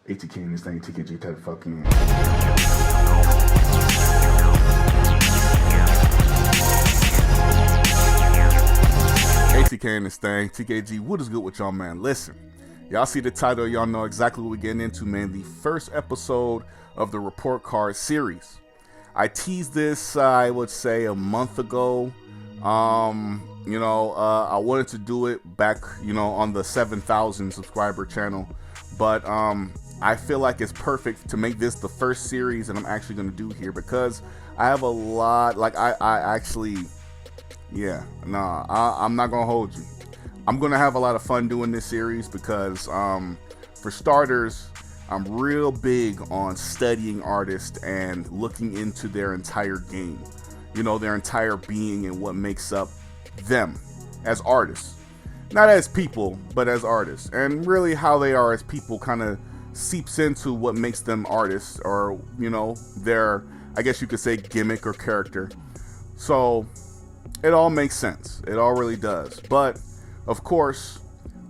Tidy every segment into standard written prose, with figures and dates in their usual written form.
ATK in this thing, TKG type of fucking. ATK in this thing, TKG, what is good with y'all, man? Listen, y'all see the title, y'all know exactly what we're getting into, man. The first episode of the Report Card series. I teased this, I would say, a month ago. I wanted to do it back, on the 7,000 subscriber channel, but I feel like it's perfect to make this the first series that I'm actually going to do here, because I have a lot, like I'm not going to hold you. I'm going to have a lot of fun doing this series because, for starters, I'm real big on studying artists and looking into their entire game, their entire being and what makes up them as artists. Not as people, but as artists. And really how they are as people kind of seeps into what makes them artists, or, their, I guess you could say, gimmick or character. So it all makes sense. It all really does. But of course,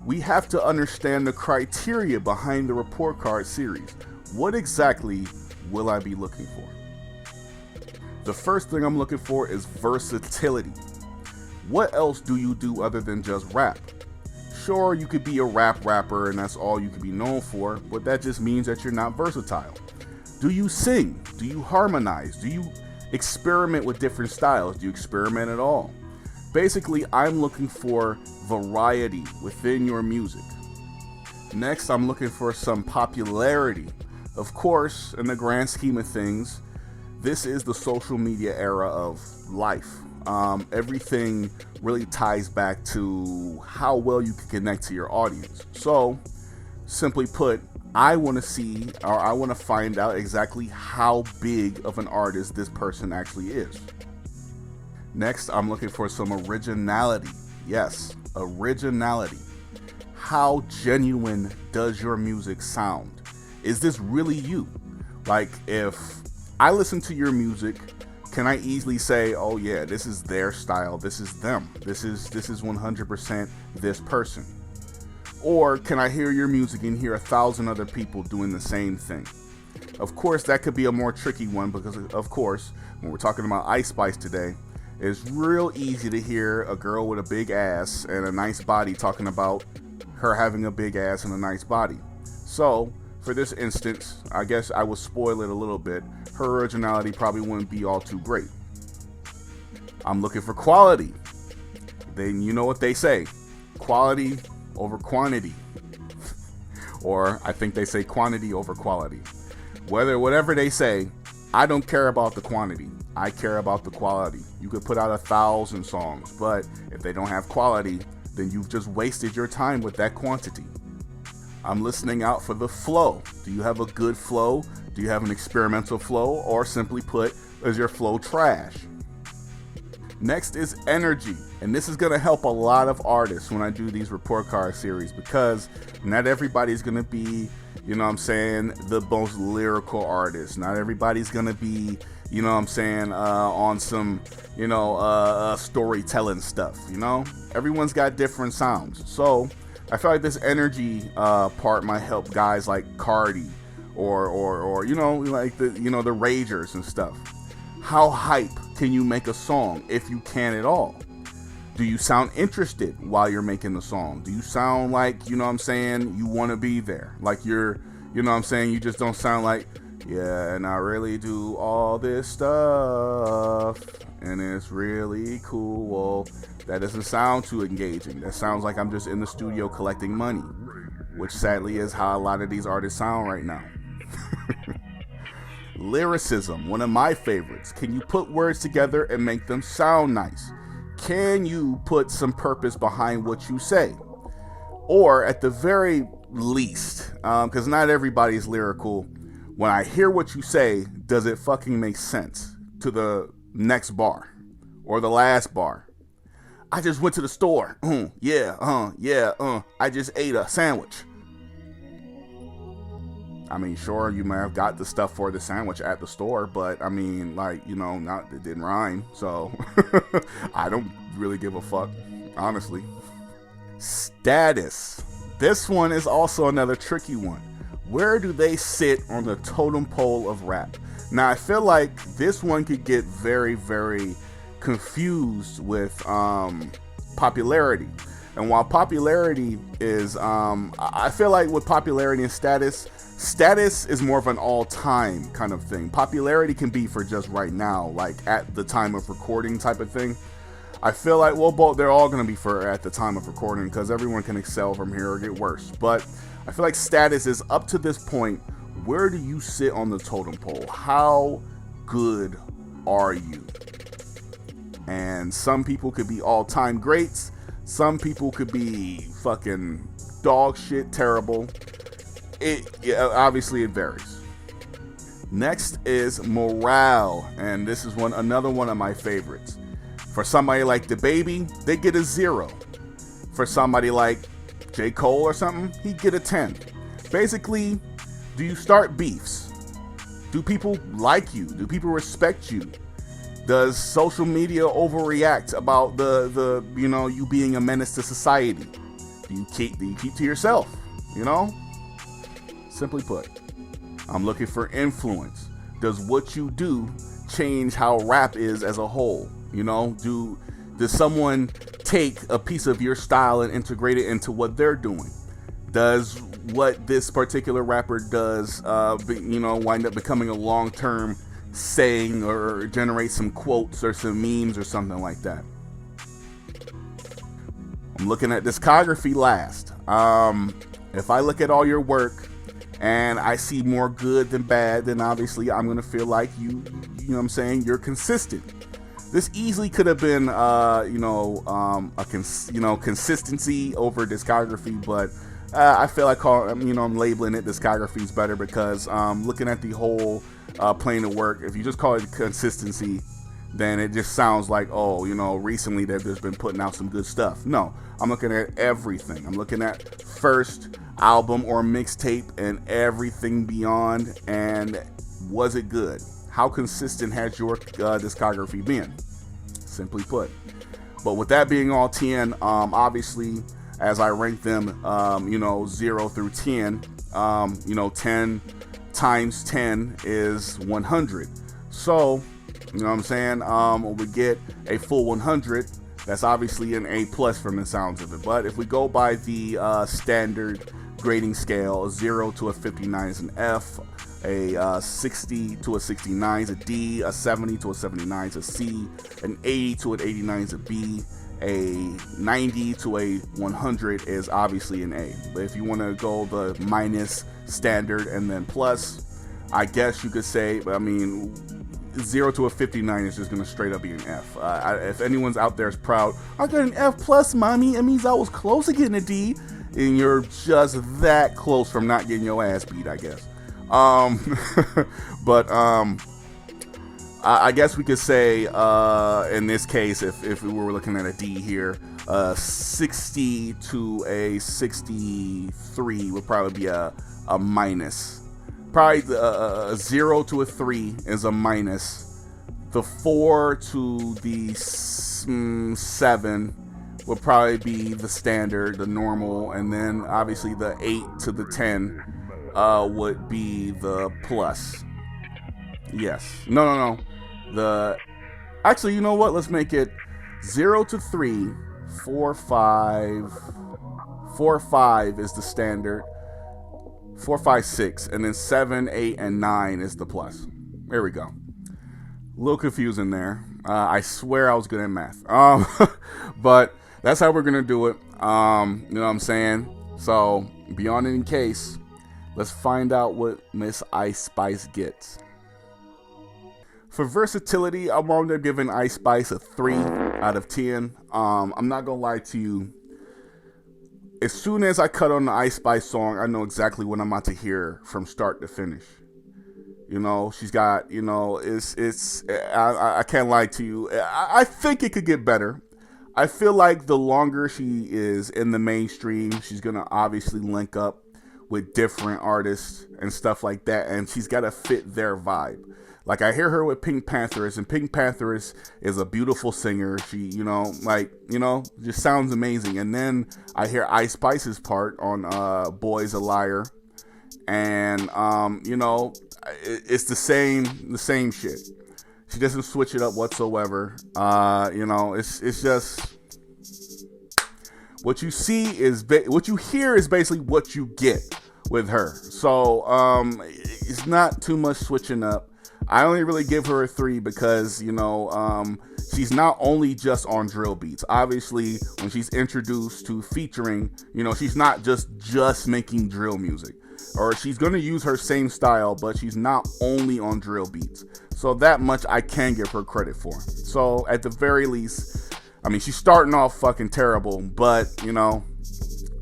we have to understand the criteria behind the Report Card series. What exactly will I be looking for? The first thing I'm looking for is versatility. What else do you do other than just rap? Sure, you could be a rapper and that's all you could be known for, but that just means that you're not versatile. Do you sing? Do you harmonize? Do you experiment with different styles? Do you experiment at all? Basically, I'm looking for variety within your music. Next, I'm looking for some popularity. Of course, in the grand scheme of things, this is the social media era of life. Everything really ties back to how well you can connect to your audience. So, simply put, I want to see, or I want to find out exactly how big of an artist this person actually is. Next, I'm looking for some originality. Yes, originality. How genuine does your music sound? Is this really you? Like, if I listen to your music, can I easily say, oh yeah, this is their style, this is them, this is 100% this person? Or can I hear your music and hear 1,000 other people doing the same thing? Of course, that could be a more tricky one, because of course, when we're talking about Ice Spice today, it's real easy to hear a girl with a big ass and a nice body talking about her having a big ass and a nice body. So, for this instance, I guess I would spoil it a little bit. Her originality probably wouldn't be all too great. I'm looking for quality. Then you know what they say, quality over quantity. Or I think they say quantity over quality. Whatever they say, I don't care about the quantity. I care about the quality. You could put out 1,000 songs, but if they don't have quality, then you've just wasted your time with that quantity. I'm listening out for the flow. Do you have a good flow? Do you have an experimental flow? Or simply put, is your flow trash? Next is energy. And this is going to help a lot of artists when I do these Report Card series, because not everybody's going to be, the most lyrical artist. Not everybody's going to be, on some, storytelling stuff, Everyone's got different sounds. So I feel like this energy part might help guys like Cardi or like the the Ragers and stuff. How hype can you make a song if you can at all? Do you sound interested while you're making the song? Do you sound like, you want to be there? Like you're, you just don't sound like, yeah, and I really do all this stuff and it's really cool. Well, that doesn't sound too engaging. That sounds like I'm just in the studio collecting money, which sadly is how a lot of these artists sound right now. Lyricism, one of my favorites. Can you put words together and make them sound nice? Can you put some purpose behind what you say? Or at the very least, because not everybody's lyrical, when I hear what you say, does it fucking make sense to the next bar or the last bar? I just went to the store. I just ate a sandwich. I mean, sure, you may have got the stuff for the sandwich at the store, but I mean, it didn't rhyme, so I don't really give a fuck, honestly. Status. This one is also another tricky one. Where do they sit on the totem pole of rap? Now, I feel like this one could get very, very confused with popularity. And while popularity is, I feel like with popularity and status is more of an all-time kind of thing. Popularity can be for just right now, like at the time of recording type of thing. I feel like, well, both, they're all going to be for at the time of recording because everyone can excel from here or get worse. But I feel like status is up to this point. Where do you sit on the totem pole? How good are you? And some people could be all-time greats. Some people could be fucking dog shit terrible. Obviously it varies. Next is morale, and this is another one of my favorites. For somebody like DaBaby, they get a 0. For somebody like J. Cole or something, he'd get a 10. Basically, do you start beefs? Do people like you? Do people respect you? Does social media overreact about the you being a menace to society? Do you keep to yourself? Simply put, I'm looking for influence. Does what you do change how rap is as a whole? Does someone take a piece of your style and integrate it into what they're doing? Does what this particular rapper does, wind up becoming a long-term saying or generate some quotes or some memes or something like that? I'm looking at discography last. If I look at all your work and I see more good than bad, then obviously I'm gonna feel like you're consistent. This easily could have been consistency over discography, but I feel like I'm labeling it discography is better because looking at the whole plane of work, if you just call it consistency, then it just sounds like, recently there's been putting out some good stuff. No, I'm looking at everything. I'm looking at first album or mixtape and everything beyond, and was it good? How consistent has your discography been? Simply put. But with that being all 10, obviously, as I rank them, 0 through 10, 10 times 10 is 100. So, you know what I'm saying? When we get a full 100, that's obviously an A plus from the sounds of it. But if we go by the standard grading scale, a 0 to a 59 is an F, a 60 to a 69 is a D, a 70 to a 79 is a C, an 80 to an 89 is a B, a 90 to a 100 is obviously an A. But if you want to go the minus, standard, and then plus, I guess you could say, 0 to a 59 is just going to straight up be an F. If anyone's out there is proud, I got an F plus, mommy, it means I was close to getting a D, and you're just that close from not getting your ass beat, I guess. I guess we could say, in this case, if we were looking at a D here, 60 to a 63 would probably be a minus. Probably a 0 to a 3 is a minus. The 4 to the 7 would probably be the standard, the normal, and then obviously the 8 to the 10 would be the plus. Yes. No. Actually, you know what? Let's make it 0 to 3, 4, 5. 4, 5 is the standard. 4, 5, 6, and then 7, 8, and 9 is the plus. There we go. A little confusing there. I swear I was good at math. But that's how we're gonna do it. You know what I'm saying? So, beyond any case, let's find out what Miss Ice Spice gets. For versatility, I'm only giving Ice Spice a 3 out of 10. I'm not gonna lie to you. As soon as I cut on the Ice Spice song, I know exactly what I'm about to hear from start to finish. She's got, I can't lie to you. I think it could get better. I feel like the longer she is in the mainstream, she's going to obviously link up with different artists and stuff like that, and she's got to fit their vibe. Like, I hear her with Pink Panthers, and Pink Panthers is a beautiful singer. She, just sounds amazing. And then I hear Ice Spice's part on Boy's a Liar, and it's the same shit. She doesn't switch it up whatsoever. It's just what you see is what you hear is basically what you get with her. So it's not too much switching up. I only really give her a 3 because she's not only just on drill beats. Obviously, when she's introduced to featuring, she's not just making drill music, or she's going to use her same style, but she's not only on drill beats. So that much I can give her credit for. So at the very least, I mean, she's starting off fucking terrible, but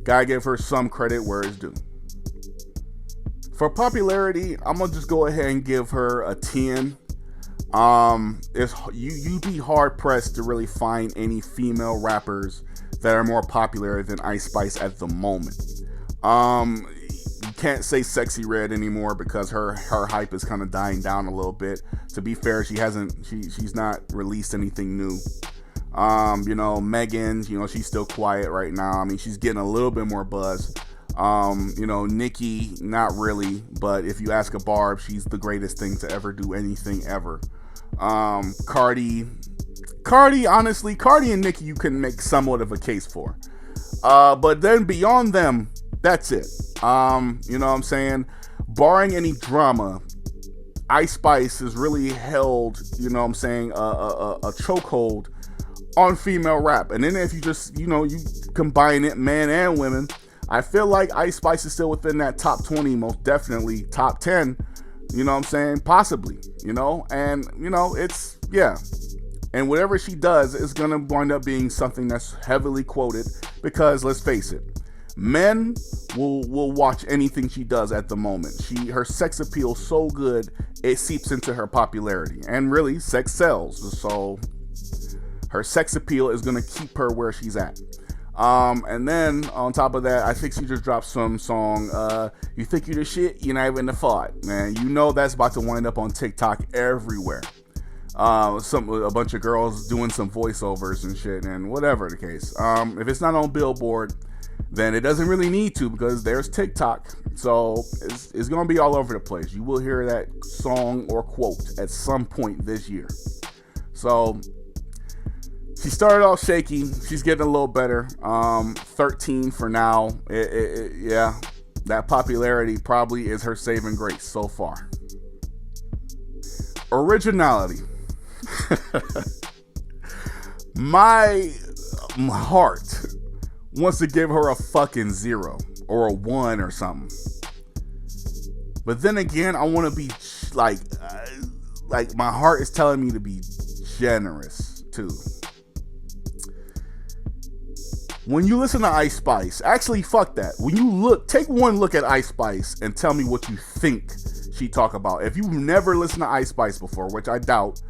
gotta give her some credit where it's due. For popularity, I'm gonna just go ahead and give her a 10. You'd be hard pressed to really find any female rappers that are more popular than Ice Spice at the moment. You can't say Sexy Red anymore because her hype is kind of dying down a little bit. To be fair, she's not released anything new. Megan, she's still quiet right now. I mean, she's getting a little bit more buzz. Nicki, not really, but if you ask a Barb, she's the greatest thing to ever do anything ever. Cardi, honestly, Cardi and Nicki, you can make somewhat of a case for. But then beyond them, that's it. You know what I'm saying? Barring any drama, Ice Spice has really held, a chokehold on female rap. And then if you just, you combine it, men and women, I feel like Ice Spice is still within that top 20, most definitely top 10, possibly, and, it's, yeah. And whatever she does is going to wind up being something that's heavily quoted because, let's face it, men will watch anything she does at the moment. Her sex appeal is so good, it seeps into her popularity. And really, sex sells. So her sex appeal is going to keep her where she's at. And then on top of that, I think she just dropped some song, You Think You the Shit, You're Not Even the Fart. Man, that's about to wind up on TikTok everywhere. A bunch of girls doing some voiceovers and shit, and whatever the case. If it's not on Billboard, then it doesn't really need to because there's TikTok. So it's going to be all over the place. You will hear that song or quote at some point this year. So she started off shaky. She's getting a little better. 13 for now. Yeah, that popularity probably is her saving grace so far. Originality. My heart wants to give her a fucking 0 or a 1 or something. But then again, I want to be like my heart is telling me to be generous too. When you listen to Ice Spice, actually fuck that. When you take one look at Ice Spice and tell me what you think she talk about. If you've never listened to Ice Spice before, which I doubt,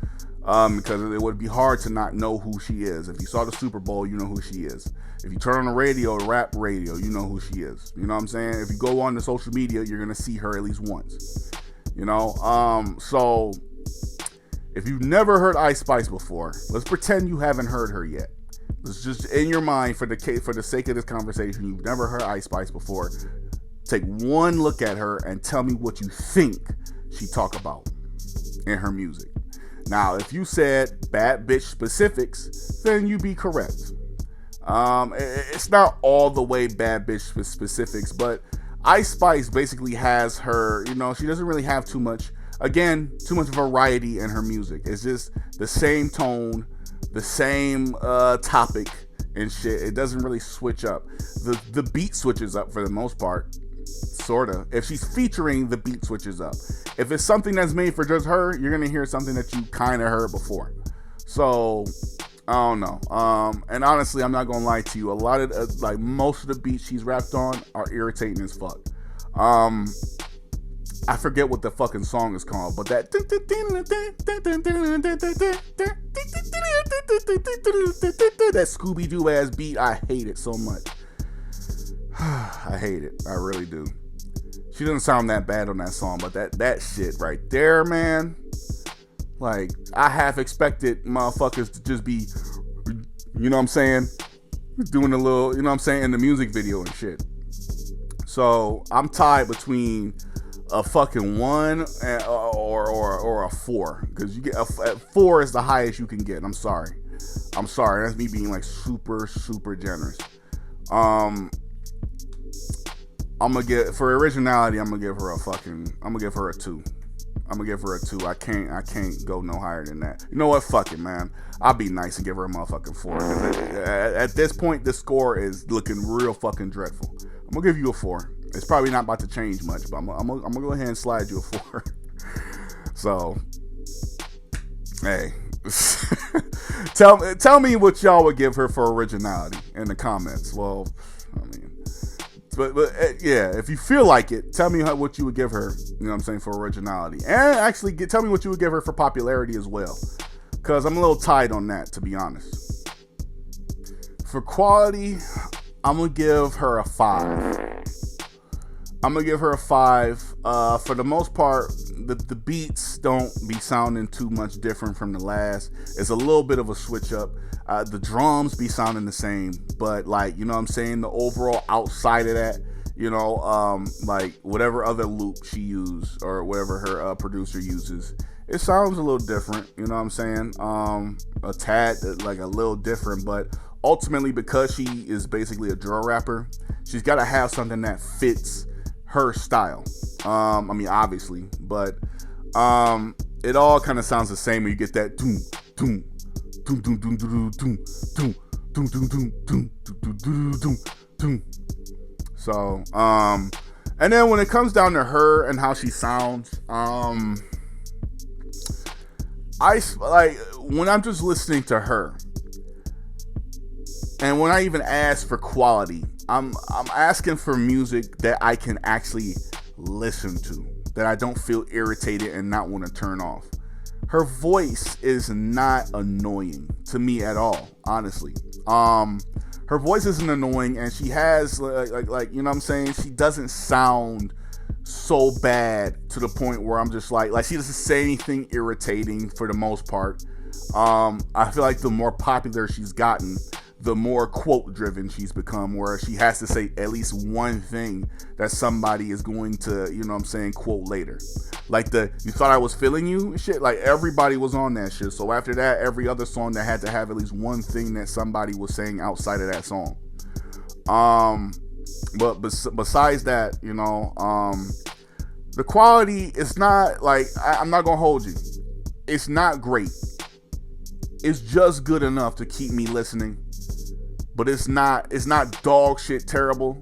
because it would be hard to not know who she is. If you saw the Super Bowl, you know who she is. If you turn on the radio, rap radio, you know who she is. You know what I'm saying? If you go on the social media, you're gonna see her at least once. So if you've never heard Ice Spice before, let's pretend you haven't heard her yet. Let's just, in your mind, for the sake of this conversation, you've never heard Ice Spice before. Take one look at her and tell me what you think she talk about in her music. Now, if you said bad bitch specifics, then you'd be correct. It's not all the way bad bitch specifics, but Ice Spice basically has her, she doesn't really have too much variety in her music. It's just the same tone, the same topic and shit. It doesn't really switch up. The beat switches up for the most part. Sorta. If she's featuring, the beat switches up. If it's something that's made for just her, you're gonna hear something that you kind of heard before. So I don't know. And honestly, I'm not gonna lie to you. A lot of most of the beats she's rapped on are irritating as fuck. I forget what the fucking song is called, but that Scooby-Doo ass beat, I hate it so much. I hate it. I really do. She doesn't sound that bad on that song, but that shit right there, man. Like, I half expected motherfuckers to just be, you know what I'm saying, doing a little, you know what I'm saying, in the music video and shit. So I'm tied between a fucking 1 or a 4, because you get a 4 is the highest you can get. I'm sorry, that's me being like super generous. I'm gonna get, for originality, I'm gonna give her a 2. I'm gonna give her a 2. I can't go no higher than that. You know what? Fuck it, man. I'll be nice and give her a motherfucking 4. At this point, the score is looking real fucking dreadful. I'm gonna give you a 4. It's probably not about to change much, but I'm gonna go ahead and slide you a 4. So, hey, tell me what y'all would give her for originality in the comments. Well, I mean, but yeah, if you feel like it, tell me what you would give her. You know what I'm saying, for originality, and actually tell me what you would give her for popularity as well, because I'm a little tight on that, to be honest. For quality, I'm gonna give her a 5. I'm gonna give her a 5. For the most part, the beats don't be sounding too much different from the last. It's a little bit of a switch up. The drums be sounding the same, but like, you know what I'm saying, the overall outside of that, you know, like whatever other loop she used or whatever her producer uses, it sounds a little different. You know what I'm saying? A tad, like a little different, but ultimately, because she is basically a drill rapper, she's got to have something that fits her style. I mean, obviously, but it all kind of sounds the same when you get that doom doom doom doom doom doom doom doom doom doom doom doom doom doom. So, and then when it comes down to her and how she sounds, I like when I'm just listening to her, and when I even ask for quality, I'm asking for music that I can actually listen to, that I don't feel irritated and not want to turn off. Her voice is not annoying to me at all, honestly. Her voice isn't annoying, and she has like you know what I'm saying, she doesn't sound so bad to the point where I'm just like she doesn't say anything irritating for the most part. I feel like the more popular she's gotten, the more quote driven she's become, where she has to say at least one thing that somebody is going to, you know what I'm saying, quote later. Like you thought I was feeling you shit, like everybody was on that shit. So after that, every other song that had to have at least one thing that somebody was saying outside of that song. But besides that, you know, the quality is not like, I'm not gonna hold you, it's not great. It's just good enough to keep me listening. But it's not dog shit terrible.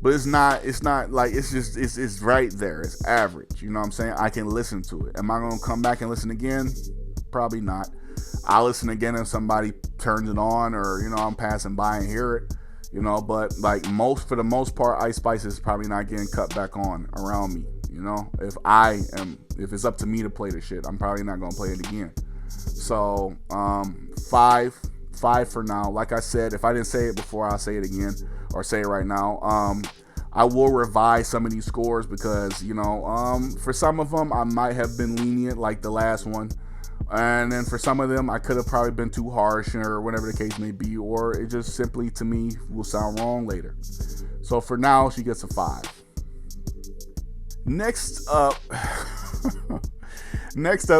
But it's not like, it's right there. It's average. You know what I'm saying? I can listen to it. Am I gonna come back and listen again? Probably not. I'll listen again if somebody turns it on, or, you know, I'm passing by and hear it. You know, but like for the most part, Ice Spice is probably not getting cut back on around me. You know, if it's up to me to play the shit, I'm probably not gonna play it again. So 5 for now. Like I said, if I didn't say it before, I'll say it again, or say it right now. I will revise some of these scores because, you know, for some of them I might have been lenient, like the last one, and then for some of them I could have probably been too harsh, or whatever the case may be, or it just simply to me will sound wrong later. So for now, she gets a 5. Next up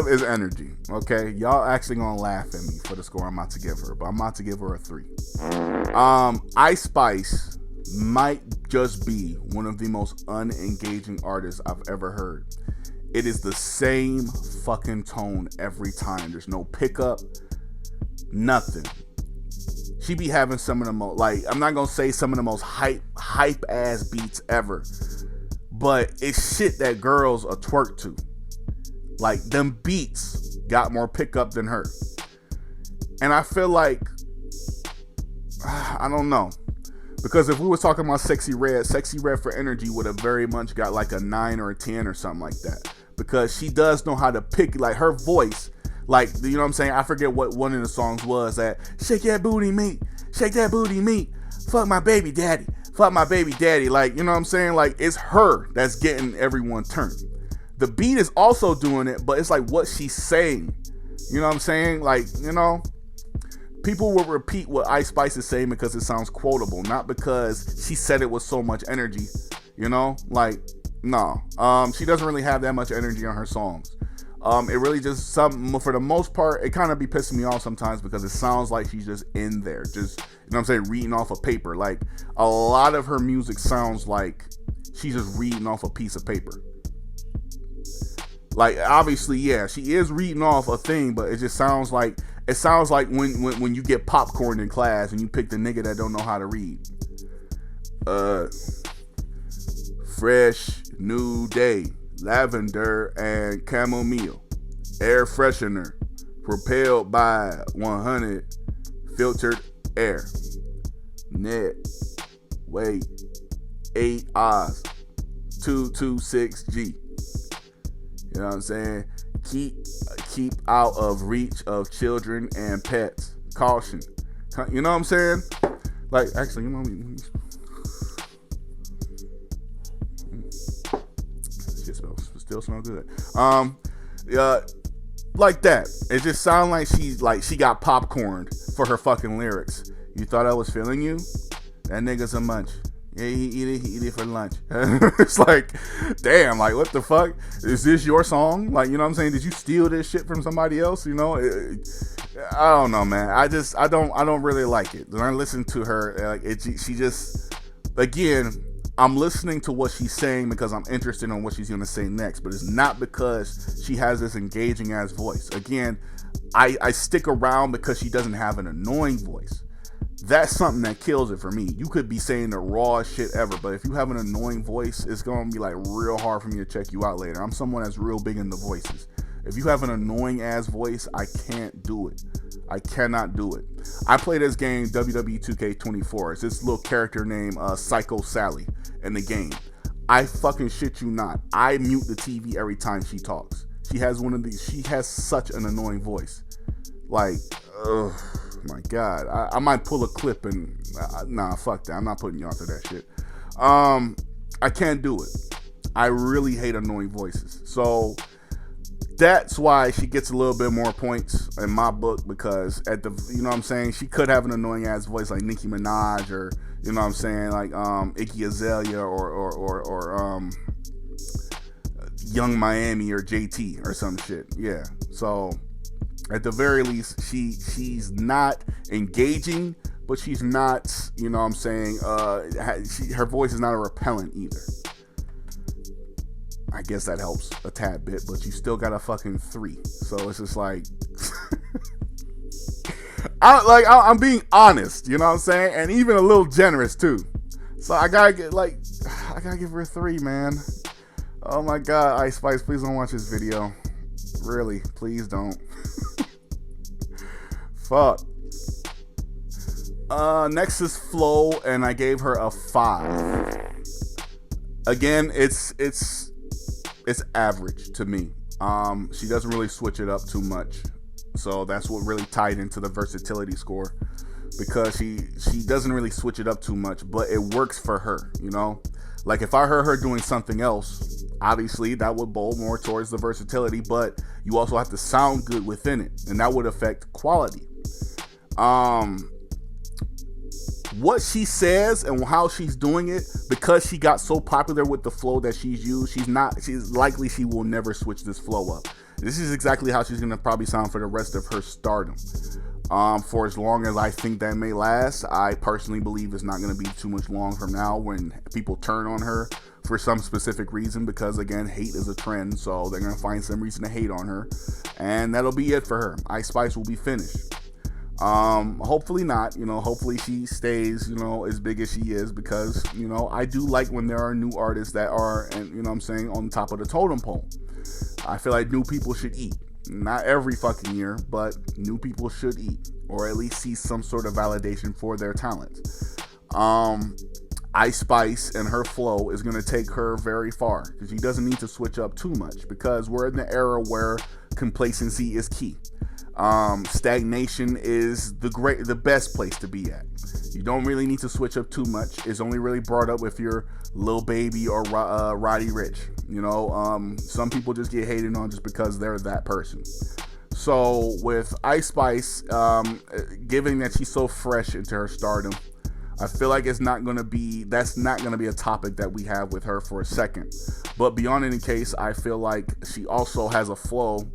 is Energy. Okay, y'all actually gonna laugh at me for the score I'm about to give her, but I'm about to give her a 3. Ice Spice might just be one of the most unengaging artists I've ever heard. It is the same fucking tone every time. There's no pickup, nothing. She be having some of the most, like, I'm not gonna say some of the most hype ass beats ever, but it's shit that girls are twerk to. Like, them beats got more pickup than her. And I feel like, I don't know. Because if we were talking about Sexy Red for Energy would have very much got like a 9 or a 10 or something like that. Because she does know how to pick, like, her voice. Like, you know what I'm saying? I forget what one of the songs was, that shake that booty meat, fuck my baby daddy. Like, you know what I'm saying? Like, it's her that's getting everyone turned. The beat is also doing it, but it's like what she's saying. You know what I'm saying? Like, you know, people will repeat what Ice Spice is saying because it sounds quotable, not because she said it with so much energy. You know, like, No, she doesn't really have that much energy on her songs. It really just for the most part, it kind of be pissing me off sometimes because it sounds like she's just in there, just, you know what I'm saying, reading off a paper. Like, a lot of her music sounds like she's just reading off a piece of paper. Like, obviously, yeah, she is reading off a thing, but it just sounds like when you get popcorn in class and you pick the nigga that don't know how to read. Fresh new day, lavender and chamomile, air freshener, propelled by 100 filtered air. Net weight 8 Oz, 226G. You know what I'm saying? Keep out of reach of children and pets. Caution. You know what I'm saying? Like, actually, you know, shit still smell good. Like that. It just sounds like she got popcorned for her fucking lyrics. You thought I was feeling you? That nigga's a munch. Yeah, he eat it for lunch. It's like, damn, like, what the fuck? Is this your song? Like, you know what I'm saying? Did you steal this shit from somebody else? You know, I don't know, man. I don't really like it. When I listen to her, like, she just, again, I'm listening to what she's saying because I'm interested in what she's gonna say next, but it's not because she has this engaging ass voice. Again, I stick around because she doesn't have an annoying voice. That's something that kills it for me. You could be saying the rawest shit ever, but if you have an annoying voice, it's gonna be like real hard for me to check you out later. I'm someone that's real big into voices. If you have an annoying ass voice, I can't do it. I cannot do it. I play this game WWE 2K24. It's this little character named Psycho Sally in the game. I fucking shit you not. I mute the TV every time she talks. She has such an annoying voice. Like, ugh. My God, I might pull a clip and nah, fuck that. I'm not putting you onto that shit. I can't do it. I really hate annoying voices. So that's why she gets a little bit more points in my book, because you know what I'm saying, she could have an annoying ass voice like Nicki Minaj, or, you know what I'm saying, like Iggy Azalea or Young Miami or JT or some shit. Yeah. So at the very least, she's not engaging, but she's not, you know what I'm saying, her voice is not a repellent either. I guess that helps a tad bit, but you still got a fucking 3. So it's just like, I'm being honest, you know what I'm saying, and even a little generous too. So I gotta give her a 3, man. Oh my God, Ice Spice, please don't watch this video. Really, please don't. Fuck. Next is Flo, and I gave her a 5. Again, it's average to me. She doesn't really switch it up too much, so that's what really tied into the versatility score, because she doesn't really switch it up too much, but it works for her, you know. Like, if I heard her doing something else, obviously that would bowl more towards the versatility, but you also have to sound good within it, and that would affect quality. What she says and how she's doing it, because she got so popular with the flow that she's used, she will never switch this flow up. This is exactly how she's gonna probably sound for the rest of her stardom. For as long as I think that may last. I personally believe it's not gonna be too much long from now when people turn on her for some specific reason, because again, hate is a trend, so they're gonna find some reason to hate on her, and that'll be it for her. Ice Spice will be finished. Hopefully not, you know, hopefully she stays, you know, as big as she is, because, you know, I do like when there are new artists that are, and you know what I'm saying, on top of the totem pole. I feel like new people should eat. Not every fucking year, but new people should eat, or at least see some sort of validation for their talent. Ice Spice and her flow is going to take her very far, because she doesn't need to switch up too much, because we're in the era where complacency is key. Stagnation is the best place to be at. You don't really need to switch up too much. It's only really brought up if you're Lil Baby or Roddy Ricch. You know, some people just get hated on just because they're that person. So with Ice Spice, given that she's so fresh into her stardom, I feel like that's not gonna be a topic that we have with her for a second. But beyond any case, I feel like she also has a flow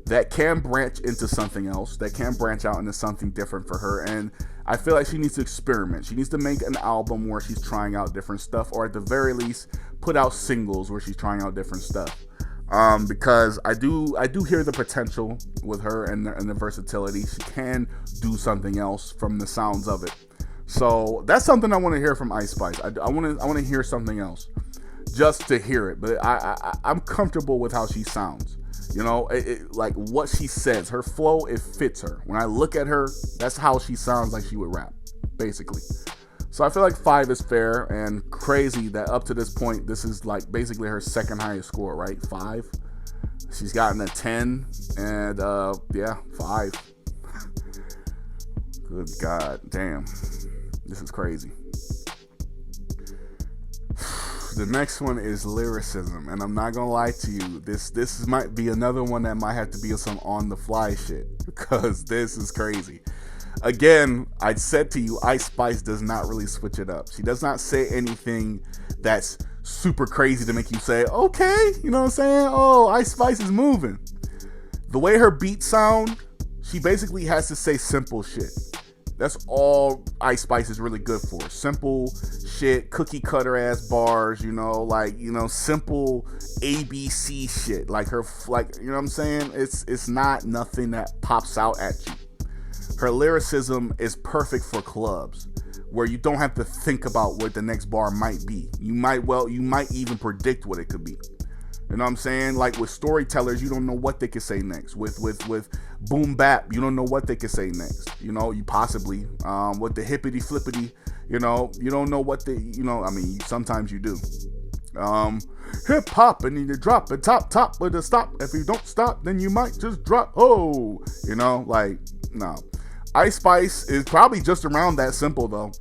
that can branch into something else, that can branch out into something different for her. And I feel like she needs to experiment. She needs to make an album where she's trying out different stuff, or at the very least, put out singles where she's trying out different stuff. Because I do hear the potential with her and the versatility. She can do something else from the sounds of it. So that's something I want to hear from Ice Spice. I want to hear something else, just to hear it. But I'm comfortable with how she sounds. You know, like what she says, her flow, it fits her. When I look at her, that's how she sounds like she would rap, basically. So I feel like 5 is fair, and crazy that up to this point, this is like basically her second highest score, right? 5. She's gotten a 10, and yeah, 5. Good God, damn. This is crazy. The next one is lyricism, and I'm not gonna lie to you. This might be another one that might have to be some on the fly shit, because this is crazy. Again, I said to you, Ice Spice does not really switch it up. She does not say anything that's super crazy to make you say, okay, you know what I'm saying? Oh, Ice Spice is moving. The way her beats sound, she basically has to say simple shit. That's all Ice Spice is really good for. Simple shit, cookie cutter ass bars, you know, like, you know, simple ABC shit. Like her, like, you know what I'm saying? It's not nothing that pops out at you. Her lyricism is perfect for clubs where you don't have to think about what the next bar might be. You might even predict what it could be. You know what I'm saying? Like with storytellers, you don't know what they could say next. With boom bap, you don't know what they could say next. You know, you possibly with the hippity flippity, you know, you don't know what they, you know, I mean, sometimes you do. Hip hop, and then you drop and top with a stop. If you don't stop, then you might just drop. Oh, you know, like, no. Ice Spice is probably just around that simple though.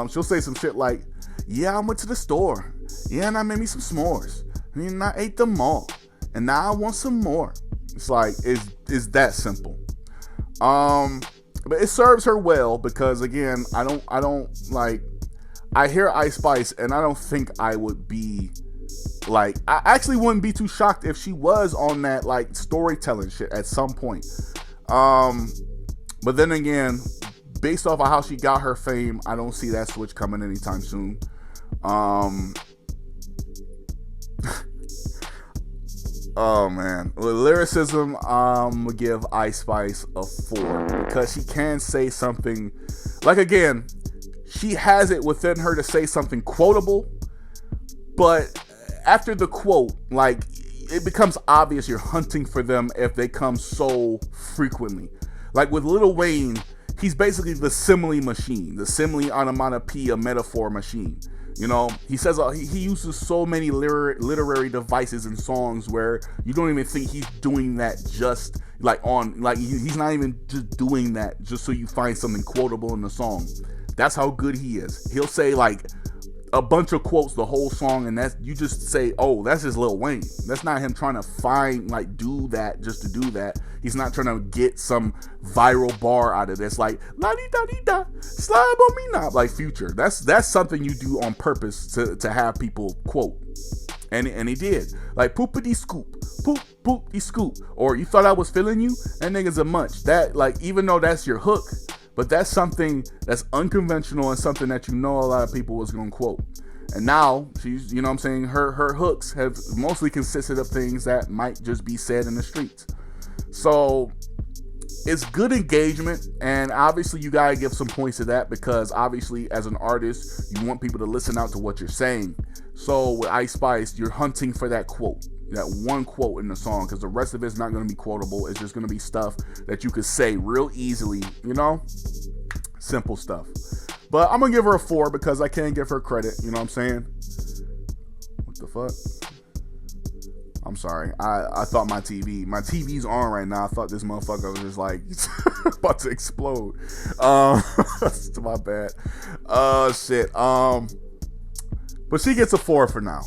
She'll say some shit like, yeah, I went to the store. Yeah, and I made me some s'mores. And I ate them all. And now I want some more. It's like, it's that simple. But it serves her well because again, I don't like, I hear Ice Spice and I don't think I would be like, I actually wouldn't be too shocked if she was on that like storytelling shit at some point. But then again, based off of how she got her fame, I don't see that switch coming anytime soon. Oh man, with lyricism, I'm gonna give Ice Spice a 4 because she can say something. Like again, she has it within her to say something quotable, but after the quote, like it becomes obvious you're hunting for them if they come so frequently. Like with Lil Wayne, he's basically the simile machine, the simile onomatopoeia metaphor machine. You know, he says he uses so many literary devices in songs where you don't even think he's doing that just like he's not even just doing that just so you find something quotable in the song. That's how good he is. He'll say like a bunch of quotes the whole song, and that's, you just say, oh, that's just Lil Wayne. That's not him trying to find, like, do that just to do that. He's not trying to get some viral bar out of this, like la-di-da-di-da, slide on me now, like Future. That's something you do on purpose to have people quote. And he did. Like poopity scoop, poopity scoop, or you thought I was feeling you? That nigga's a munch. That, like, even though that's your hook, but that's something that's unconventional and something that you know a lot of people was going to quote. And now she's, you know what I'm saying, her hooks have mostly consisted of things that might just be said in the streets. So it's good engagement, and obviously you gotta give some points to that because obviously as an artist you want people to listen out to what you're saying. So with Ice Spice, you're hunting for that quote, that one quote in the song, because the rest of it's not going to be quotable. It's just going to be stuff that you could say real easily, you know, simple stuff. But I'm gonna give her a 4 because I can't give her credit, you know what I'm saying? What the fuck? I'm sorry, I thought my TV's on right now. I thought this motherfucker was just like about to explode. That's my bad. Shit. But she gets a 4 for now.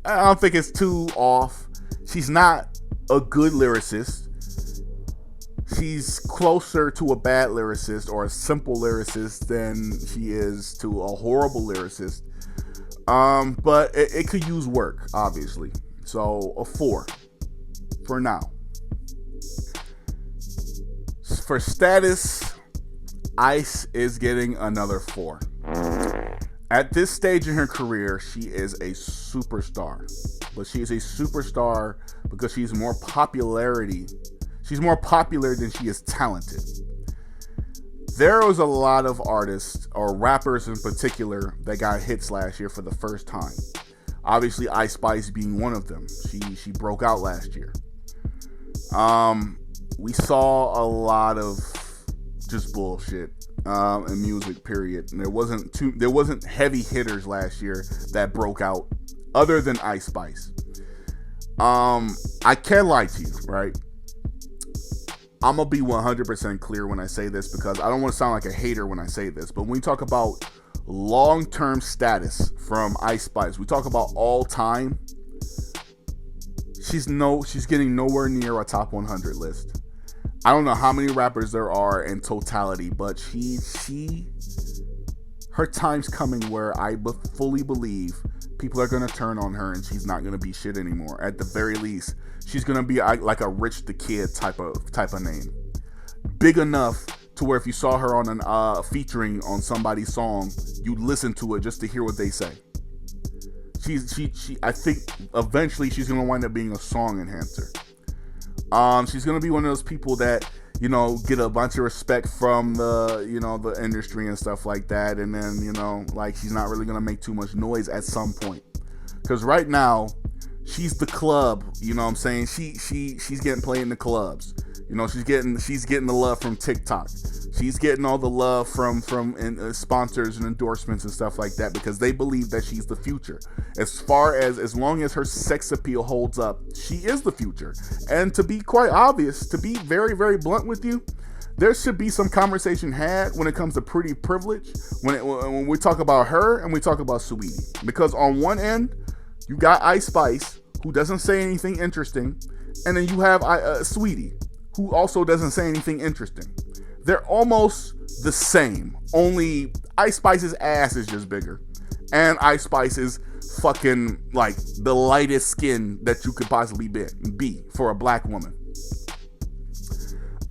I don't think it's too off. She's not a good lyricist. she's closer to a bad lyricist or a simple lyricist than she is to a horrible lyricist. But it could use work, obviously. So a 4 for now. For status, Ice is getting another 4. At this stage in her career, she is a superstar. But she is a superstar because she's more popularity. She's more popular than she is talented. There was a lot of artists, or rappers in particular, that got hits last year for the first time. Obviously, Ice Spice being one of them. She broke out last year. We saw a lot of just bullshit in music, period. And there wasn't heavy hitters last year that broke out other than Ice Spice. I can't lie to you, right? I'm gonna be 100% clear when I say this because I don't want to sound like a hater when I say this, but when we talk about long-term status from Ice Spice, we talk about all time, she's getting nowhere near a top 100 list. I don't know how many rappers there are in totality, but her time's coming where I fully believe people are going to turn on her and she's not going to be shit anymore. At the very least, she's going to be like a Rich the Kid type of name. Big enough to where if you saw her on an featuring on somebody's song, you'd listen to it just to hear what they say. I think eventually she's going to wind up being a song enhancer. She's gonna be one of those people that, get a bunch of respect from the industry and stuff like that, and then, like she's not really gonna make too much noise at some point. Because right now, she's the club, you know what I'm saying? She's getting played in the clubs. She's getting the love from TikTok. She's getting all the love from sponsors and endorsements and stuff like that because they believe that she's the future. As long as her sex appeal holds up, she is the future. And to be quite obvious, to be very, very blunt with you, there should be some conversation had when it comes to pretty privilege, when we talk about her and we talk about Saweetie. Because on one end, you got Ice Spice, who doesn't say anything interesting, and then you have Saweetie, who also doesn't say anything interesting. They're almost the same, only Ice Spice's ass is just bigger. And Ice Spice is fucking like the lightest skin that you could possibly be for a black woman.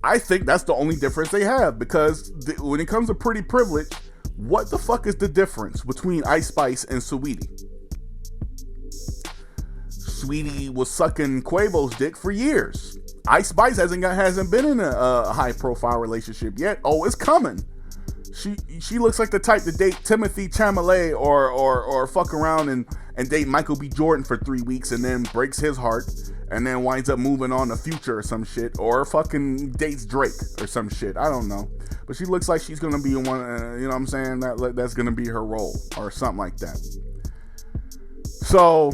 I think that's the only difference they have because when it comes to pretty privilege, what the fuck is the difference between Ice Spice and Saweetie? Saweetie was sucking Quavo's dick for years. Ice Spice hasn't been in a high profile relationship yet. Oh, it's coming. She looks like the type to date Timothy Chalamet or fuck around and date Michael B. Jordan for 3 weeks and then breaks his heart and then winds up moving on to Future or some shit, or fucking dates Drake or some shit. I don't know. But she looks like she's gonna be one, you know what I'm saying? That's gonna be her role or something like that. So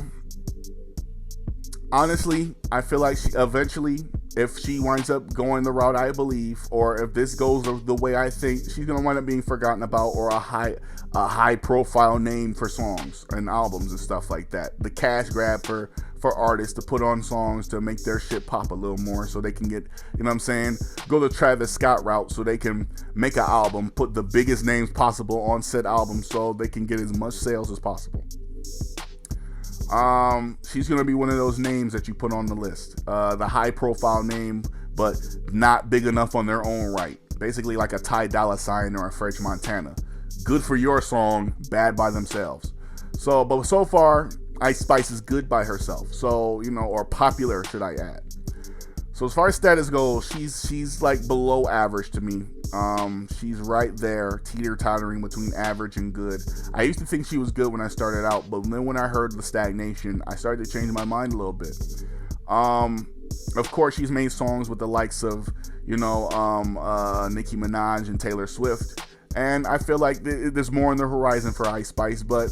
honestly, I feel like she eventually, if she winds up going the route I believe, or if this goes the way I think, she's gonna wind up being forgotten about, or a high profile name for songs and albums and stuff like that. The cash grab for artists to put on songs to make their shit pop a little more, so they can get, you know what I'm saying, go the Travis Scott route, so they can make an album, put the biggest names possible on said album, so they can get as much sales as possible. She's gonna be one of those names that you put on the list, the high profile name, but not big enough on their own right. Basically like a Ty Dolla $ign or a French Montana. Good for your song, bad by themselves. But so far, Ice Spice is good by herself. So, or popular, should I add. So as far as status goes, she's like below average to me. She's right there, teeter-tottering between average and good. I used to think she was good when I started out, but then when I heard the stagnation, I started to change my mind a little bit. Of course, she's made songs with the likes of, Nicki Minaj and Taylor Swift, and I feel like there's more on the horizon for Ice Spice, but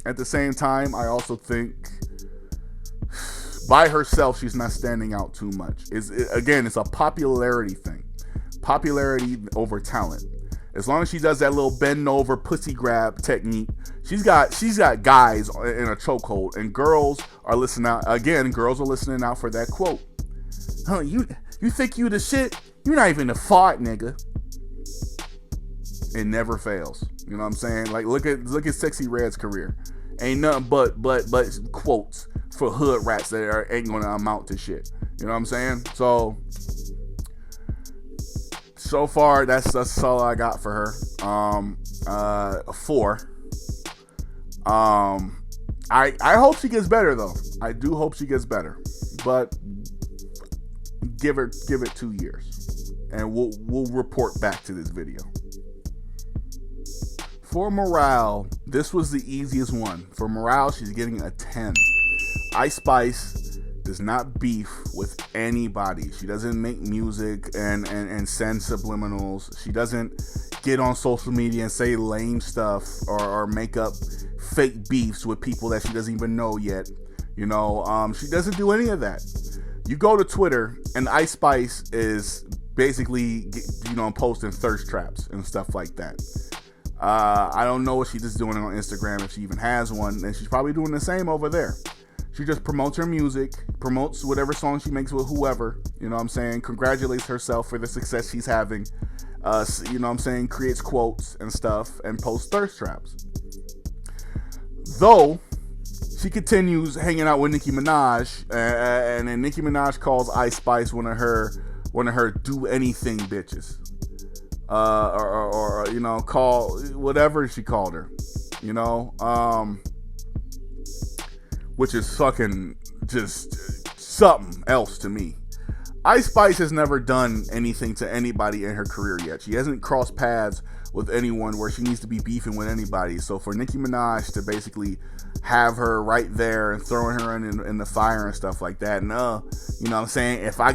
at the same time, I also think by herself, she's not standing out too much. It's a popularity thing. Popularity over talent. As long as she does that little bend over pussy grab technique, she's got guys in a chokehold, and girls are listening out. Again, girls are listening out for that quote. Huh, you think you the shit? You're not even a fart, nigga. It never fails. You know what I'm saying? Like look at Sexy Red's career. Ain't nothing but quotes for hood rats that ain't gonna amount to shit. You know what I'm saying? So far that's all I got for her. 4. I hope she gets better though. I do hope she gets better, but give it 2 years, and we'll report back to this video. For Morale, this was the easiest one. For Morale, she's getting a 10. Ice Spice does not beef with anybody. She doesn't make music and send subliminals. She doesn't get on social media and say lame stuff or make up fake beefs with people that she doesn't even know yet. You know, she doesn't do any of that. You go to Twitter and Ice Spice is basically, you know, posting thirst traps and stuff like that. I don't know what she's just doing on Instagram, if she even has one, and she's probably doing the same over there. She just promotes her music, promotes whatever song she makes with whoever, you know what I'm saying, congratulates herself for the success she's having, you know what I'm saying, creates quotes and stuff, and posts thirst traps. Though, she continues hanging out with Nicki Minaj, and then Nicki Minaj calls Ice Spice one of her do anything bitches. Or you know, call whatever she called her, you know, which is fucking just something else to me. Ice Spice has never done anything to anybody in her career yet. She hasn't crossed paths with anyone where she needs to be beefing with anybody. So for Nicki Minaj to basically have her right there and throwing her in the fire and stuff like that, and you know what I'm saying, if I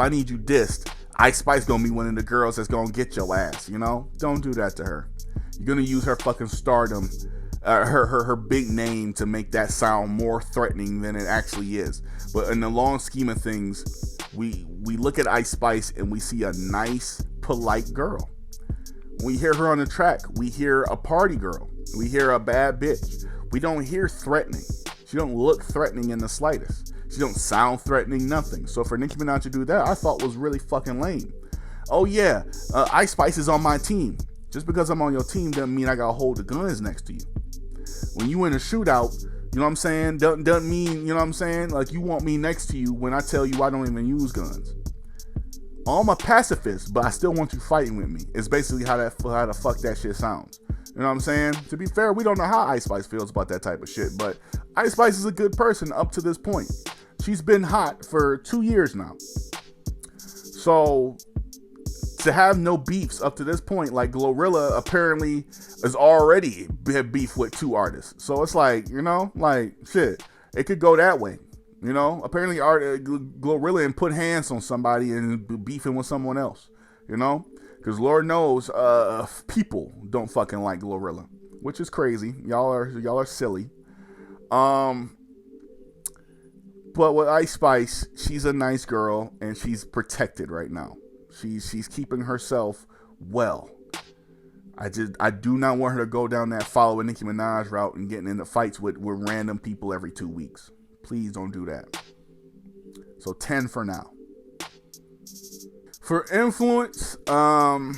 need you dissed, Ice Spice gonna be one of the girls that's gonna get your ass, you know? Don't do that to her. You're gonna use her fucking stardom, her big name to make that sound more threatening than it actually is. But in the long scheme of things, we look at Ice Spice and we see a nice, polite girl. When we hear her on the track, we hear a party girl. We hear a bad bitch. We don't hear threatening. She don't look threatening in the slightest. She don't sound threatening, nothing. So for Nicki Minaj to do that, I thought was really fucking lame. Oh yeah, Ice Spice is on my team. Just because I'm on your team doesn't mean I gotta hold the guns next to you. When you in a shootout, you know what I'm saying, doesn't mean, you know what I'm saying, like you want me next to you when I tell you I don't even use guns. I'm a pacifist, but I still want you fighting with me. It's basically how the fuck that shit sounds. You know what I'm saying? To be fair, we don't know how Ice Spice feels about that type of shit, but Ice Spice is a good person up to this point. She's been hot for 2 years now. So to have no beefs up to this point, like Glorilla apparently is already have beef with 2 artists. So it's like, you know, like shit, it could go that way. You know, apparently Glorilla and put hands on somebody and beefing with someone else. You know, because Lord knows people don't fucking like Glorilla, which is crazy. Y'all are silly. But with Ice Spice, she's a nice girl and she's protected right now. She's keeping herself well. I do not want her to go down that following Nicki Minaj route and getting into fights with random people every 2 weeks. Please don't do that. So 10 for now. For influence, I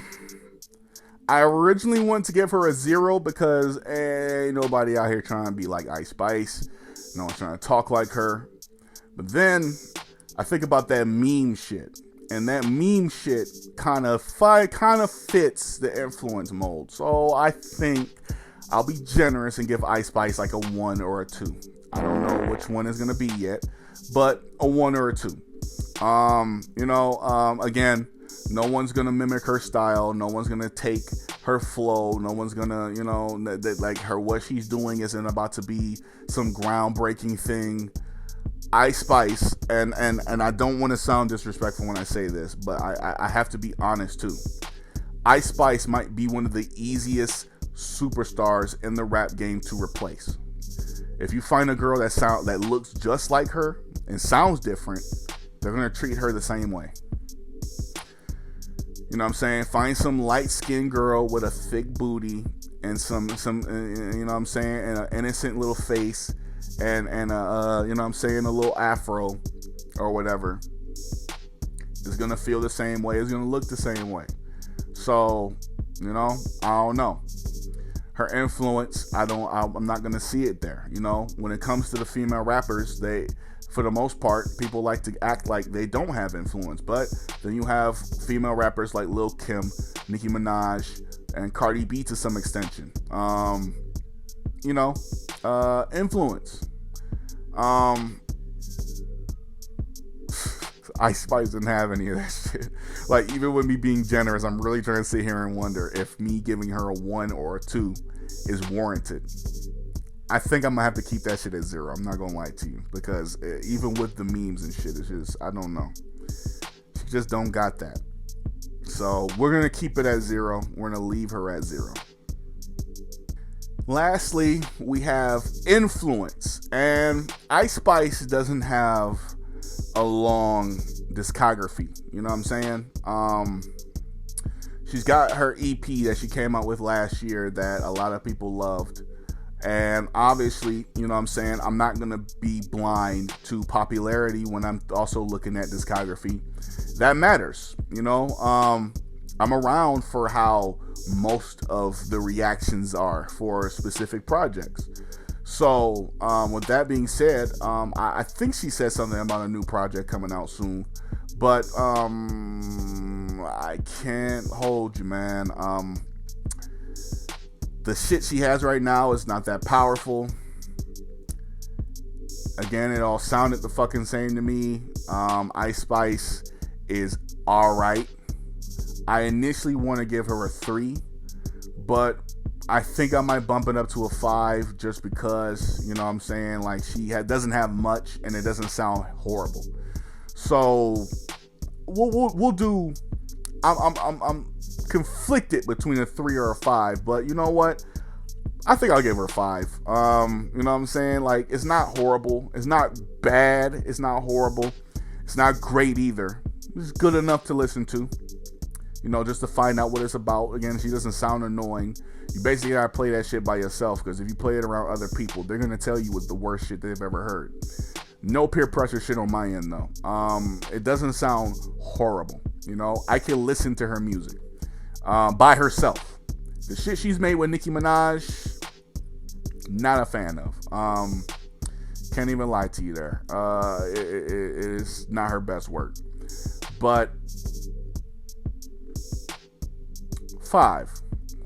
originally wanted to give her a 0 because ain't nobody out here trying to be like Ice Spice. No one's trying to talk like her. But then I think about that meme shit, and that meme shit kind of fits the influence mold. So I think I'll be generous and give Ice Spice like a 1 or a 2. I don't know which one is gonna be yet, but a 1 or a 2. Again, no one's gonna mimic her style. No one's gonna take her flow. No one's gonna, like her, what she's doing isn't about to be some groundbreaking thing. Ice Spice, and I don't want to sound disrespectful when I say this, but I have to be honest too. Ice Spice might be one of the easiest superstars in the rap game to replace. If you find a girl that looks just like her and sounds different, they're gonna treat her the same way. You know what I'm saying? Find some light-skinned girl with a thick booty and some you know what I'm saying, and an innocent little face. And you know what I'm saying, a little afro or whatever. It's gonna feel the same way. It's gonna look the same way. So, you know, I don't know. Her influence, I'm not gonna see it there. You know, when it comes to the female rappers, they, for the most part, people like to act like they don't have influence. But then you have female rappers like Lil Kim, Nicki Minaj, and Cardi B to some extension. You know, influence. Ice Spice didn't have any of that shit. Like, even with me being generous, I'm really trying to sit here and wonder if me giving her a 1 or a 2 is warranted. I think I'm gonna have to keep that shit at 0. I'm not gonna lie to you, because even with the memes and shit, it's just, I don't know. She just don't got that. So we're gonna keep it at 0. We're gonna leave her at 0. Lastly, we have influence, and Ice Spice doesn't have a long discography. You know what I'm saying? She's got her EP that she came out with last year that a lot of people loved. And obviously, you know what I'm saying, I'm not going to be blind to popularity when I'm also looking at discography. That matters, you know. I'm around for how most of the reactions are for specific projects. So, with that being said, I think she said something about a new project coming out soon. But I can't hold you, man. The shit she has right now is not that powerful. Again, it all sounded the fucking same to me. Ice Spice is alright. I initially want to give her a 3, but I think I might bump it up to a 5 just because, you know what I'm saying, like, she doesn't have much and it doesn't sound horrible. So we'll do. I'm conflicted between a 3 or a 5, but you know what? I think I'll give her a 5. You know what I'm saying? Like, it's not horrible. It's not bad. It's not horrible. It's not great either. It's good enough to listen to. You know, just to find out what it's about. Again, she doesn't sound annoying. You basically gotta play that shit by yourself, because if you play it around other people, they're gonna tell you what's the worst shit they've ever heard. No peer pressure shit on my end though. It doesn't sound horrible. You know, I can listen to her music by herself. The shit she's made with Nicki Minaj, not a fan of. Can't even lie to you there. It is not her best work. But 5.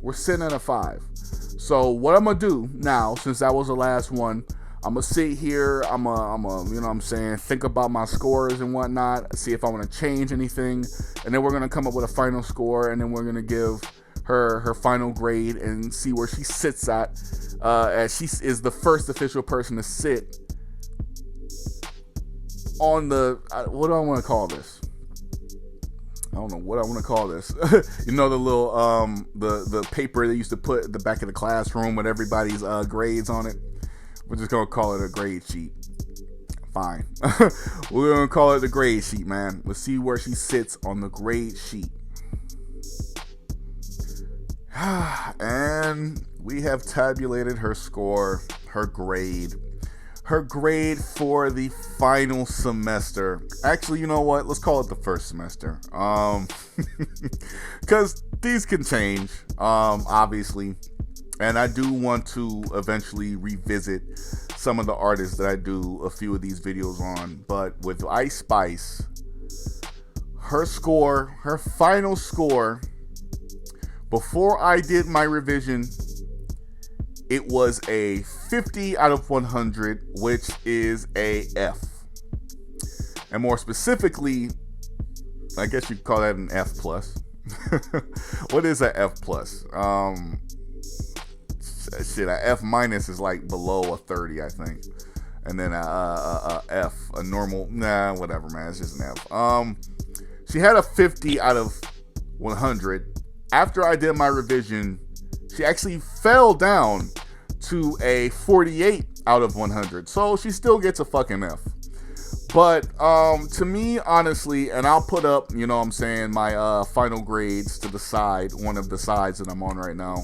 We're sitting at a 5. So what I'm gonna do now, since that was the last one, I'm gonna sit here. I'm gonna, you know what I'm saying, think about my scores and whatnot, see if I want to change anything, and then we're gonna come up with a final score, and then we're gonna give her final grade and see where she sits at, as she is the first official person to sit on the what do I want to call this? I don't know what I want to call this. You know, the little the paper they used to put at the back of the classroom with everybody's grades on it. We're just gonna call it a grade sheet. Fine. We're gonna call it the grade sheet, man. Let's see where she sits on the grade sheet. And we have tabulated her score, her grade for the final semester. Actually, you know what? Let's call it the first semester. Because these can change, obviously. And I do want to eventually revisit some of the artists that I do a few of these videos on. But with Ice Spice, her score, her final score, before I did my revision, it was a 50 out of 100, which is a F. And more specifically, I guess you could call that an F plus. What is a F plus? Shit, a F minus is like below a 30, I think. And then a F, a normal, whatever, man. It's just an F. She had a 50 out of 100. After I did my revision, she actually fell down to a 48 out of 100. So she still gets a fucking F. But to me, honestly, and I'll put up, you know what I'm saying, my final grades to the side, one of the sides that I'm on right now.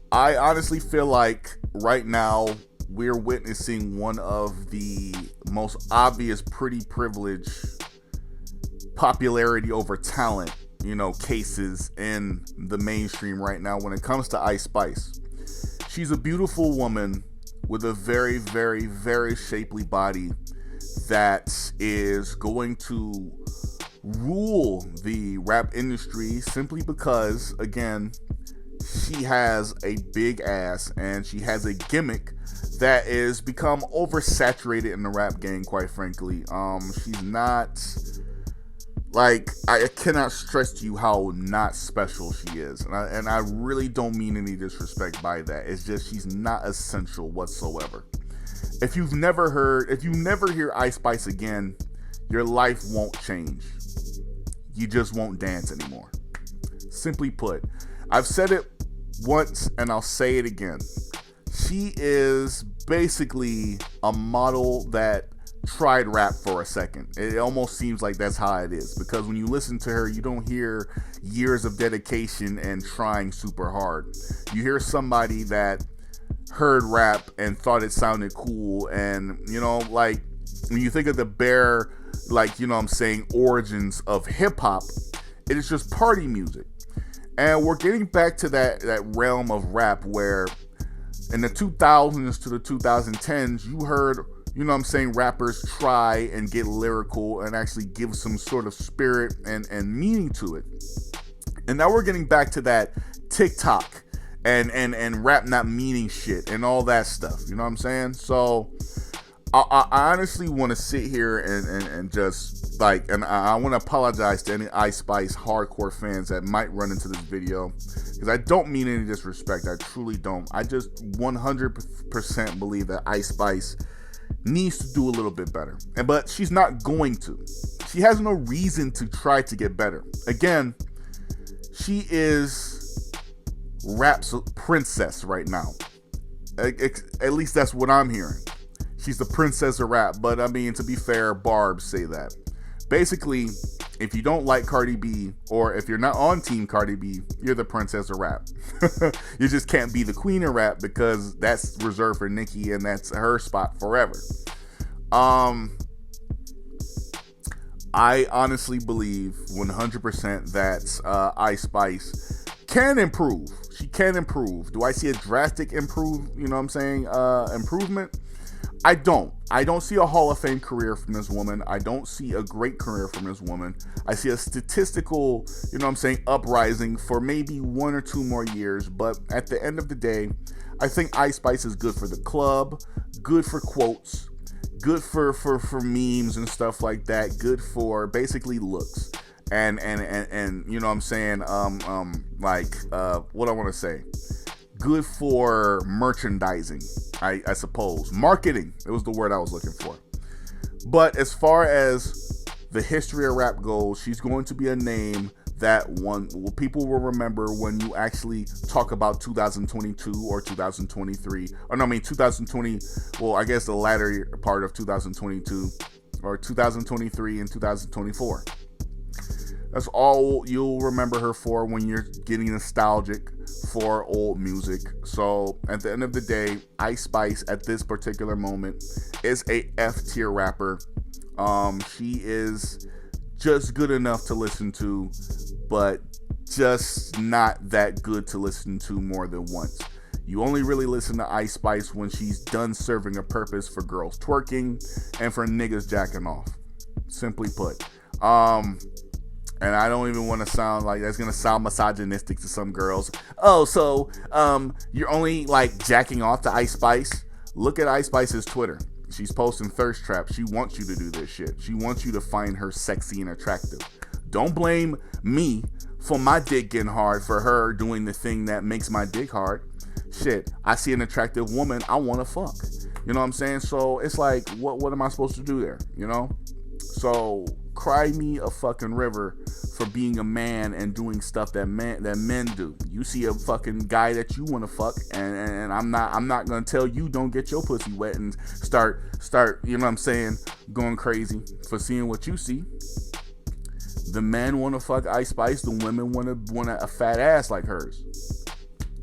I honestly feel like right now we're witnessing one of the most obvious pretty privilege, popularity over talent, cases in the mainstream right now when it comes to Ice Spice. She's a beautiful woman with a very, very, very shapely body that is going to rule the rap industry simply because, again, she has a big ass and she has a gimmick that is become oversaturated in the rap game, quite frankly. She's not, like, I cannot stress to you how not special she is. And I really don't mean any disrespect by that. It's just she's not essential whatsoever. If you never hear Ice Spice again, your life won't change. You just won't dance anymore. Simply put, I've said it once and I'll say it again. She is basically a model that tried rap for a second. It almost seems like that's how it is, because when you listen to her, you don't hear years of dedication and trying super hard. You hear somebody that heard rap and thought it sounded cool, and like when you think of the bare, like, origins of hip hop, it is just party music. And we're getting back to that realm of rap where in the 2000s to the 2010s, you heard, rappers try and get lyrical and actually give some sort of spirit and meaning to it. And now we're getting back to that TikTok and rap not meaning shit and all that stuff. You know what I'm saying? So I honestly want to sit here and just like, and I want to apologize to any Ice Spice hardcore fans that might run into this video, because I don't mean any disrespect. I truly don't. I just 100% believe that Ice Spice needs to do a little bit better. But she's not going to. She has no reason to try to get better. Again, she is rap's princess right now. At least that's what I'm hearing. She's the princess of rap. But I mean, to be fair, Barbs say that. Basically, if you don't like Cardi B, or if you're not on team Cardi B, you're the princess of rap. You just can't be the queen of rap, because that's reserved for Nicki and that's her spot forever. I honestly believe 100% that Ice Spice can improve. She can improve. Do I see a drastic improvement? I don't see a Hall of Fame career from this woman. I don't see a great career from this woman. I see a statistical, uprising for maybe 1 or 2 more years. But at the end of the day, I think Ice Spice is good for the club, good for quotes, good for memes and stuff like that, good for basically looks. And what I want to say, good for merchandising, I suppose. Marketing, it was the word I was looking for. But as far as the history of rap goes, she's going to be a name that people will remember when you actually talk about 2022 or 2023. Or no, I mean 2020, well, I guess the latter part of 2022, or 2023 and 2024. That's all you'll remember her for when you're getting nostalgic for old music. So at the end of the day, Ice Spice at this particular moment is a F-tier rapper. She is just good enough to listen to, but just not that good to listen to more than once. You only really listen to Ice Spice when she's done serving a purpose for girls twerking and for niggas jacking off. Simply put. And I don't even want to sound like that's going to sound misogynistic to some girls. Oh, so you're only like jacking off to Ice Spice? Look at Ice Spice's Twitter. She's posting thirst traps. She wants you to do this shit. She wants you to find her sexy and attractive. Don't blame me for my dick getting hard for her doing the thing that makes my dick hard. Shit, I see an attractive woman, I want to fuck. You know what I'm saying? So it's like, what am I supposed to do there? So cry me a fucking river for being a man and doing stuff that men do. You see a fucking guy that you want to fuck, and I'm not gonna tell you don't get your pussy wet and start going crazy for seeing what you see. The men want to fuck Ice Spice, the women want a fat ass like hers.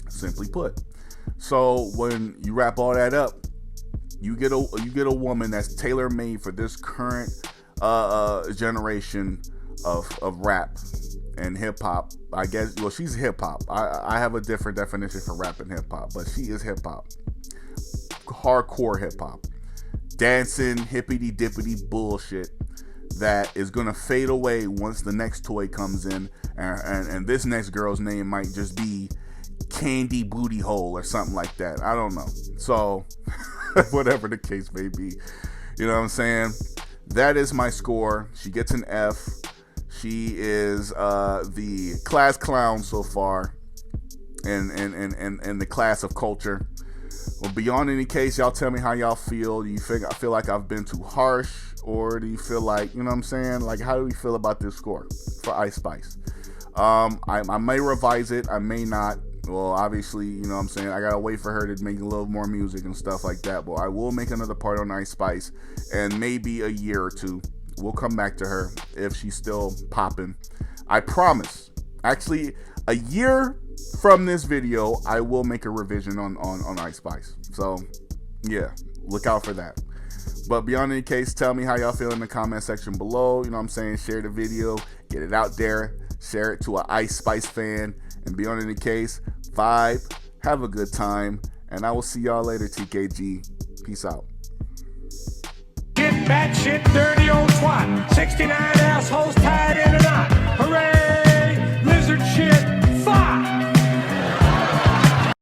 Simply put. So when you wrap all that up, You get a woman that's tailor made for this current generation of rap and hip hop. I guess, well, she's hip hop. I have a different definition for rap and hip hop, but she is hip hop, hardcore hip hop, dancing hippity dippity bullshit that is gonna fade away once the next toy comes in, and this next girl's name might just be Candy Booty Hole or something like that. I don't know. So whatever the case may be, you know what I'm saying? That is my score. She gets an F. She is the class clown so far, and the class of culture. Well, beyond any case, y'all tell me how y'all feel. Do you feel like I've been too harsh, or do you feel like, you know what I'm saying? Like, how do we feel about this score for Ice Spice? I may revise it. I may not. Well, obviously, you know what I'm saying, I gotta wait for her to make a little more music and stuff like that. But I will make another part on Ice Spice, and maybe a year or two we'll come back to her if she's still popping. I promise. Actually, a year from this video, I will make a revision on Ice Spice. So yeah, look out for that. But beyond any case, tell me how y'all feel in the comment section below. You know what I'm saying? Share the video, get it out there, share it to an Ice Spice fan. And beyond any case, vibe, have a good time, and I will see y'all later, TKG. Peace out. Get bad shit, dirty old twat, 69 ounce